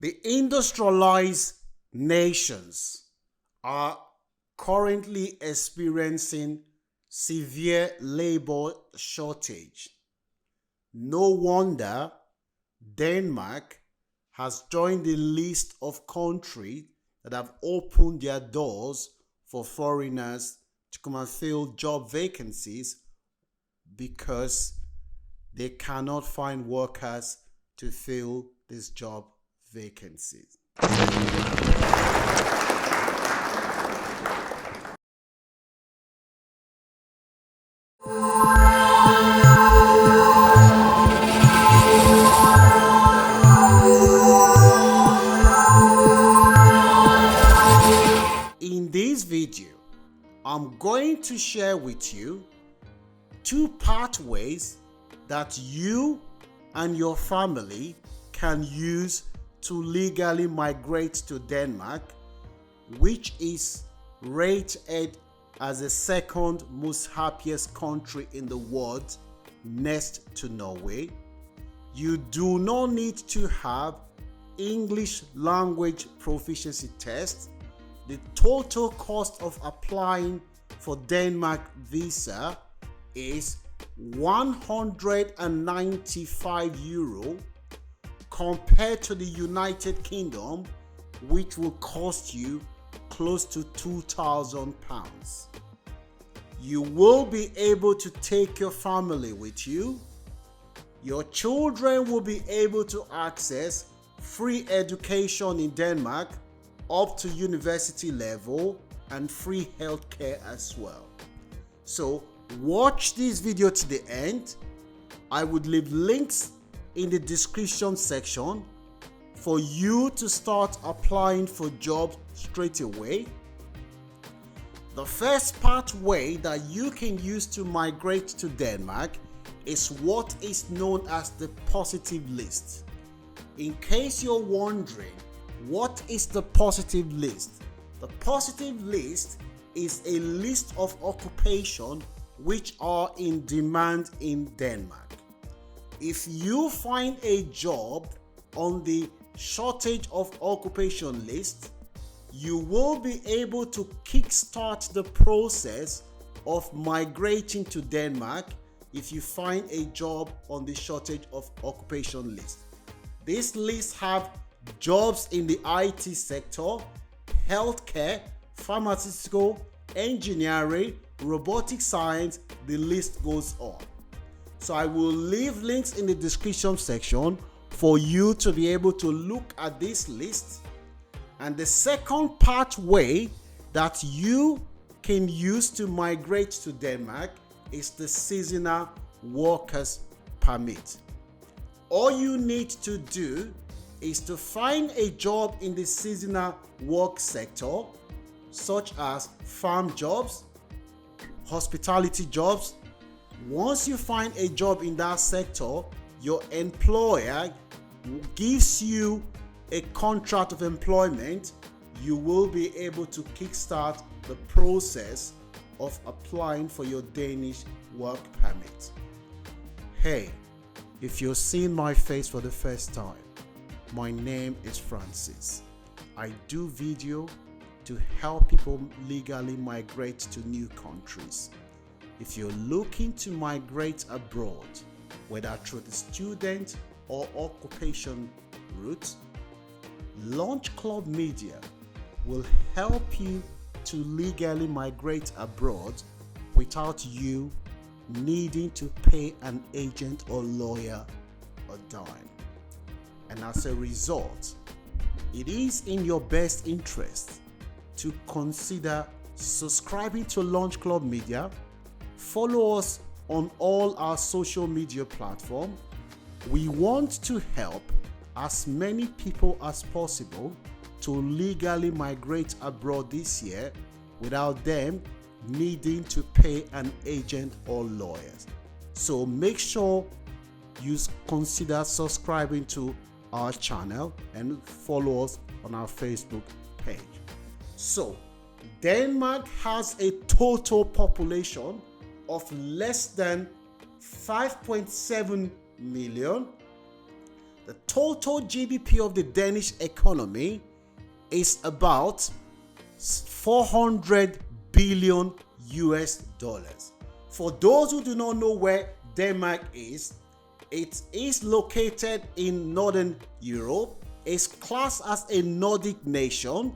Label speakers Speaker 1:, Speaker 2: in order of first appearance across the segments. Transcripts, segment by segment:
Speaker 1: The industrialized nations are currently experiencing severe labor shortage. No wonder Denmark has joined the list of countries that have opened their doors for foreigners to come and fill job vacancies because they cannot find workers to fill these job vacancies. In this video, I'm going to share with you two pathways that you and your family can use to legally migrate to Denmark, which is rated as the second most happiest country in the world next to Norway. You do not need to have English language proficiency test. The total cost of applying for Denmark visa is €195 compared to the United Kingdom, which will cost you close to £2,000. You will be able to take your family with you. Your children will be able to access free education in Denmark up to university level and free healthcare as well. So watch this video to the end. I would leave links in the description section for you to start applying for jobs straight away. The first pathway that you can use to migrate to Denmark is what is known as the positive list. In case you're wondering, what is the positive list? The positive list is a list of occupations which are in demand in Denmark. If you find a job on the shortage of occupation list, you will be able to kickstart the process of migrating to Denmark if you find a job on the shortage of occupation list. This list have jobs in the IT sector, healthcare, pharmaceutical, engineering, robotic science, the list goes on. So I will leave links in the description section for you to be able to look at this list. And the second pathway that you can use to migrate to Denmark is the seasonal workers permit. All you need to do is to find a job in the seasonal work sector, such as farm jobs, hospitality jobs. Once you find a job in that sector, your employer gives you a contract of employment. You will be able to kickstart the process of applying for your Danish work permit. Hey, if you're seeing my face for the first time, my name is Francis. I do video to help people legally migrate to new countries. If you're looking to migrate abroad, whether through the student or occupation route, Launch Club Media will help you to legally migrate abroad without you needing to pay an agent or lawyer a dime. And as a result, it is in your best interest to consider subscribing to Launch Club Media. Follow us on all our social media platforms. We want to help as many people as possible to legally migrate abroad this year without them needing to pay an agent or lawyers. So make sure you consider subscribing to our channel and follow us on our Facebook page. So Denmark has a total population of less than 5.7 million. The total GDP of the Danish economy is about 400 billion US dollars. For those who do not know where Denmark is, it is located in Northern Europe. It's classed as a Nordic nation.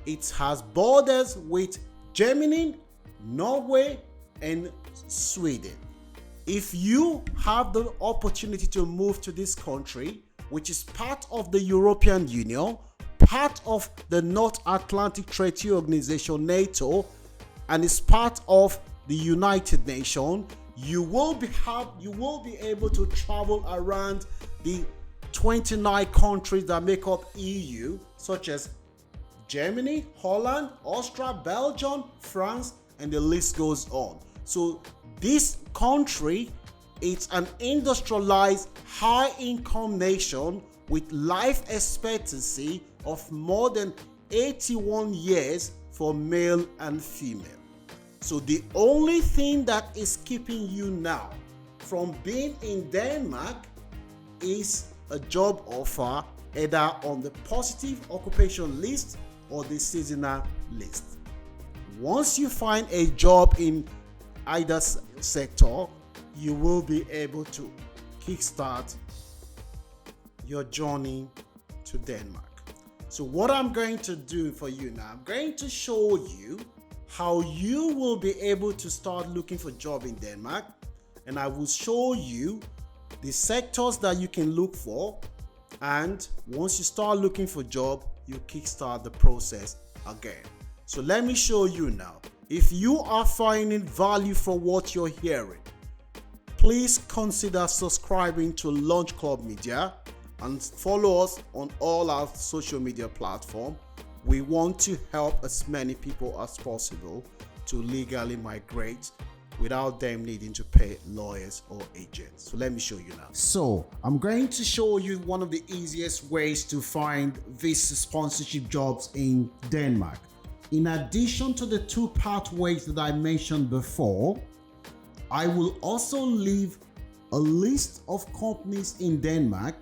Speaker 1: It has borders with Germany, Norway, and Sweden. If you have the opportunity to move to this country, which is part of the European Union, part of the North Atlantic Treaty Organization, NATO, and is part of the United Nations, you will be able to travel around the 29 countries that make up EU, such as Germany, Holland, Austria, Belgium, France, and the list goes on. So this country, it's an industrialized, high-income nation with life expectancy of more than 81 years for male and female. So the only thing that is keeping you now from being in Denmark is a job offer either on the positive occupation list or the seasonal list. Once you find a job in either sector, you will be able to kickstart your journey to Denmark. So what I'm going to do for you now, I'm going to show you how you will be able to start looking for a job in Denmark, and I will show you the sectors that you can look for, and once you start looking for a job, you kickstart the process again. So let me show you now. If you are finding value for what you're hearing, please consider subscribing to Launch Club Media and follow us on all our social media platforms. We want to help as many people as possible to legally migrate without them needing to pay lawyers or agents. So let me show you now. So I'm going to show you one of the easiest ways to find visa sponsorship jobs in Denmark. In addition to the two pathways that I mentioned before, I will also leave a list of companies in Denmark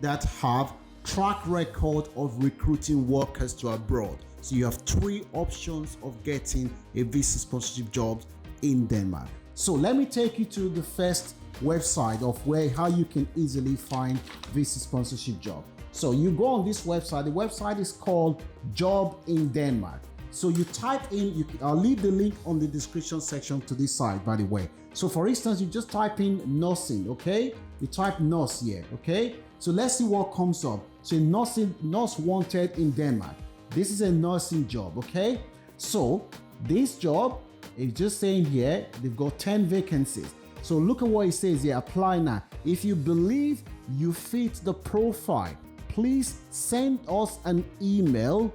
Speaker 1: that have track record of recruiting workers to abroad. So you have three options of getting a visa sponsorship job in Denmark. So let me take you to the first website of how you can easily find visa sponsorship job. So you go on this website. The website is called Job in Denmark. So you type in, I'll leave the link on the description section to this site, by the way. So for instance, you just type in nursing, okay? You type nurse here, okay? So let's see what comes up. So nurse wanted in Denmark. This is a nursing job, okay? So this job is just saying here, they've got 10 vacancies. So look at what it says here, apply now. If you believe you fit the profile, please send us an email.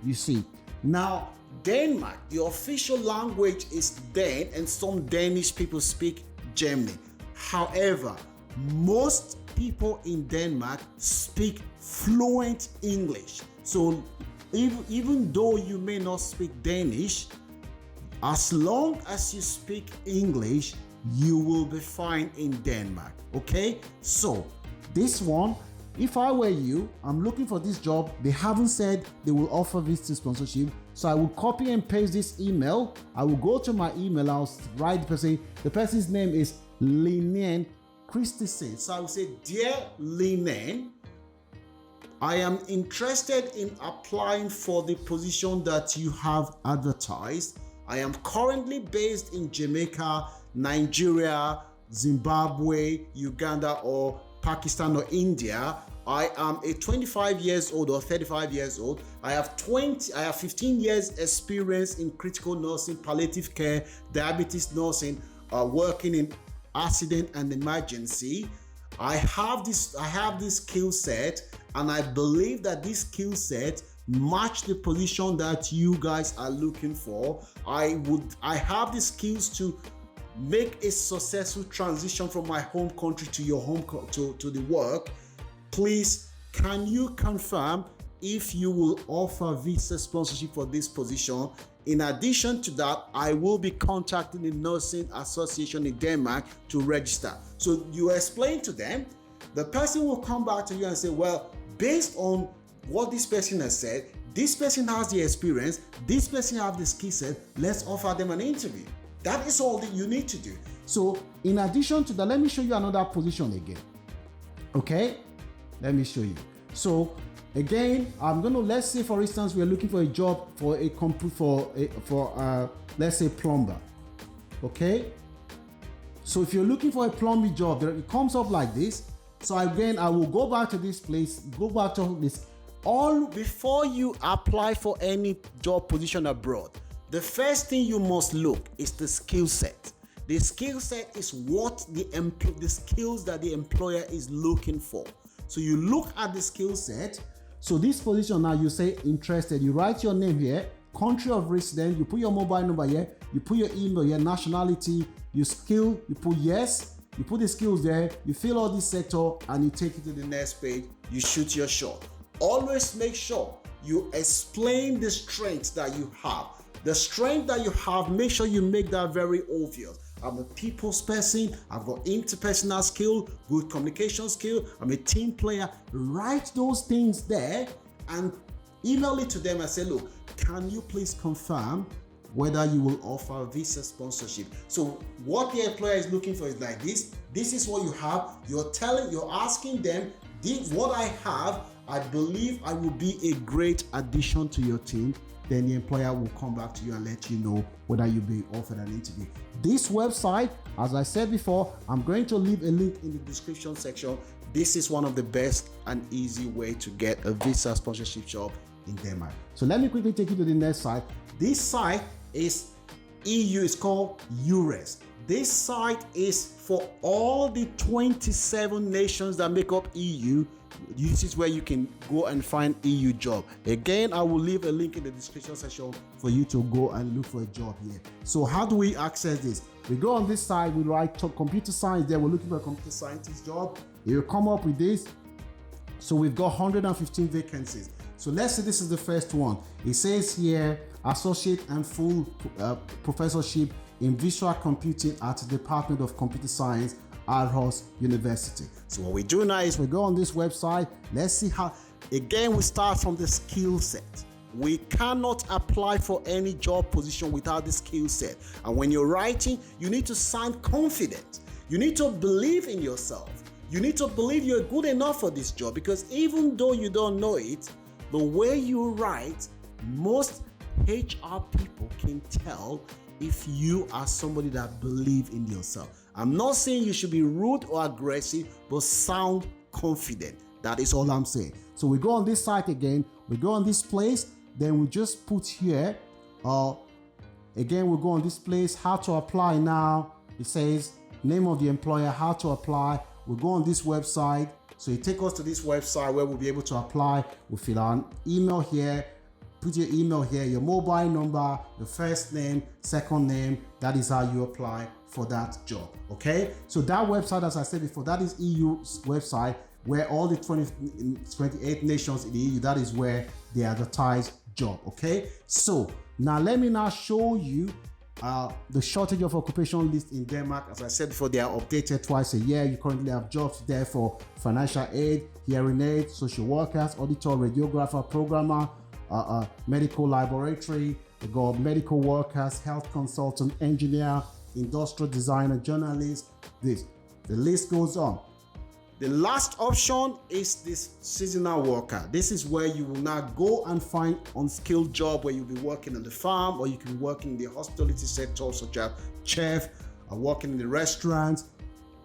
Speaker 1: You see, now Denmark, the official language is Dan, and some Danish people speak German. However, most people in Denmark speak fluent English. So even though you may not speak Danish, as long as you speak English, you will be fine in Denmark. Okay? So this one, if I were you, I'm looking for this job. They haven't said they will offer visa sponsorship. So I will copy and paste this email. I will go to my email. I'll write the person's name is Linen Christensen. So I will say, Dear Linen, I am interested in applying for the position that you have advertised. I am currently based in Jamaica, Nigeria, Zimbabwe, Uganda, or Pakistan or India. I am a 25 years old or 35 years old. I have 15 years experience in critical nursing, palliative care, diabetes nursing, working in accident and emergency. I have this skill set, and I believe that this skill set match the position that you guys are looking for. I have the skills to make a successful transition from my home country to your home to the work. Please, can you confirm if you will offer visa sponsorship for this position? In addition to that, I will be contacting the Nursing Association in Denmark to register. So you explain to them The person will come back to you and say, well, based on what this person has said, this person has the experience, this person has the skill set, let's offer them an interview. That is all that you need to do. So in addition to that, let me show you another position again. Okay, let me show you. So again, let's say for instance, we're looking for a job for let's say plumber. Okay, so if you're looking for a plumbing job, it comes up like this. So again, I will go back to this place, go back to this. All before you apply for any job position abroad, the first thing you must look is the skill set. The skill set is what the skills that the employer is looking for. So you look at the skill set. So this position now, you say interested, you write your name here, country of residence, you put your mobile number here, you put your email here, nationality, your skill, you put yes, you put the skills there, you fill all this sector, and you take it to the next page, you shoot your shot. Always make sure you explain the strengths that you have. The strength that you have, make sure you make that very obvious. I'm a people's person, I've got interpersonal skill, good communication skill, I'm a team player. Write those things there and email it to them and say, look, can you please confirm whether you will offer visa sponsorship? So what the employer is looking for is like this. This is what you have. You're asking them, what I have, I believe I will be a great addition to your team. Then the employer will come back to you and let you know whether you'll be offered an interview. This website, as I said before, I'm going to leave a link in the description section. This is one of the best and easy way to get a visa sponsorship job in Denmark. So let me quickly take you to the next site. This site is EU, it's called EURES. This site is for all the 27 nations that make up EU. This is where you can go and find EU job. Again, I will leave a link in the description section for you to go and look for a job here. So how do we access this? We go on this side, we write computer science there. We're looking for a computer scientist job. It will come up with this. So we've got 115 vacancies. So let's say this is the first one. It says here, associate and full professorship in visual computing at the Department of Computer Science, Aarhus University. So what we do now is we go on this website. Let's see how, again, we start from the skill set. We cannot apply for any job position without the skill set. And when you're writing, you need to sound confident. You need to believe in yourself. You need to believe you're good enough for this job, because even though you don't know it, the way you write, most HR people can tell if you are somebody that believes in yourself. I'm not saying you should be rude or aggressive, but sound confident. That is all I'm saying. So we go on this site again, we go on this place, then we just put here, again, we go on this place, how to apply now. It says name of the employer, how to apply. We'll go on this website. So you take us to this website where we'll be able to apply. We'll fill out an email here, put your email here, your mobile number, your first name, second name. That is how you apply for that job. Okay, so that website, as I said before, that is EU's website, where all the 28 nations in the EU, that is where they advertise job. Okay, so now let me now show you the shortage of occupation list in Denmark. As I said before, they are updated twice a year. You currently have jobs there for financial aid, hearing aid, social workers, auditor, radiographer, programmer, medical laboratory. They got medical workers, health consultant, engineer, industrial designer, journalist. The list goes on. The last option is this seasonal worker. This is where you will now go and find unskilled job, where you'll be working on the farm, or you can be working in the hospitality sector, such as chef, or working in the restaurants.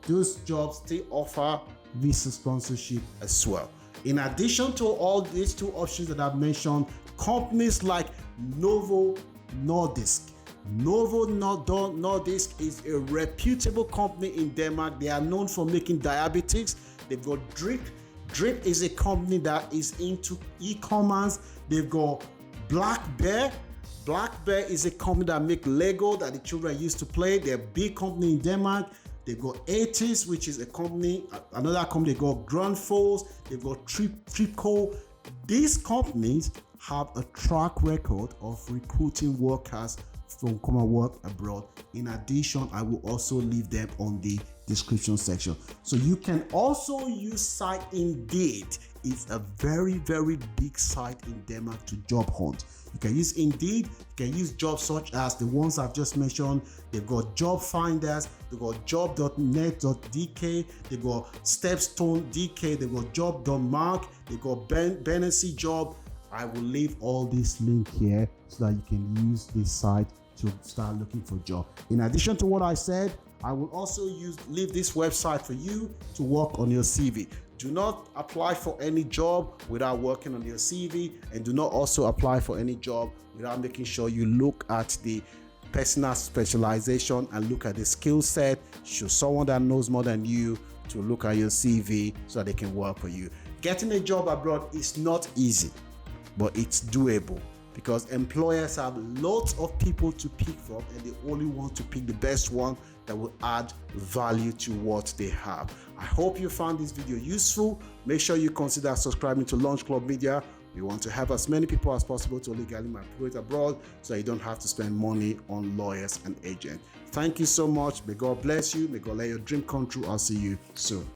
Speaker 1: Those jobs, they offer visa sponsorship as well. In addition to all these two options that I've mentioned, companies like Novo Nordisk. Novo Nordisk is a reputable company in Denmark. They are known for making diabetics. They've got Drip. Drip is a company that is into e-commerce. They've got Black Bear. Black Bear is a company that make Lego that the children used to play. They're a big company in Denmark. They've got Atis, which is a company, another company. They've got Grundfos. They've got Tripco. These companies have a track record of recruiting workers from come and work abroad. In addition, I will also leave them on the description section. So you can also use site Indeed. It's a very, very big site in Denmark to job hunt. You can use Indeed, you can use jobs such as the ones I've just mentioned. They've got job finders, they've got Jobnet.dk, they've got Stepstone.dk, they've got Jobdanmark, they've got Børsen Job. I will leave all this link here so that you can use this site to start looking for a job. In addition to what I said, I will also leave this website for you to work on your CV. Do not apply for any job without working on your CV, and do not also apply for any job without making sure you look at the personal specialization and look at the skill set. Show someone that knows more than you to look at your CV so that they can work for you. Getting a job abroad is not easy, but it's doable, because employers have lots of people to pick from, and they only want to pick the best one that will add value to what they have. I hope you found this video useful. Make sure you consider subscribing to Launch Club Media. We want to have as many people as possible to legally migrate abroad, so you don't have to spend money on lawyers and agents. Thank you so much. May God bless you. May God let your dream come true. I'll see you soon.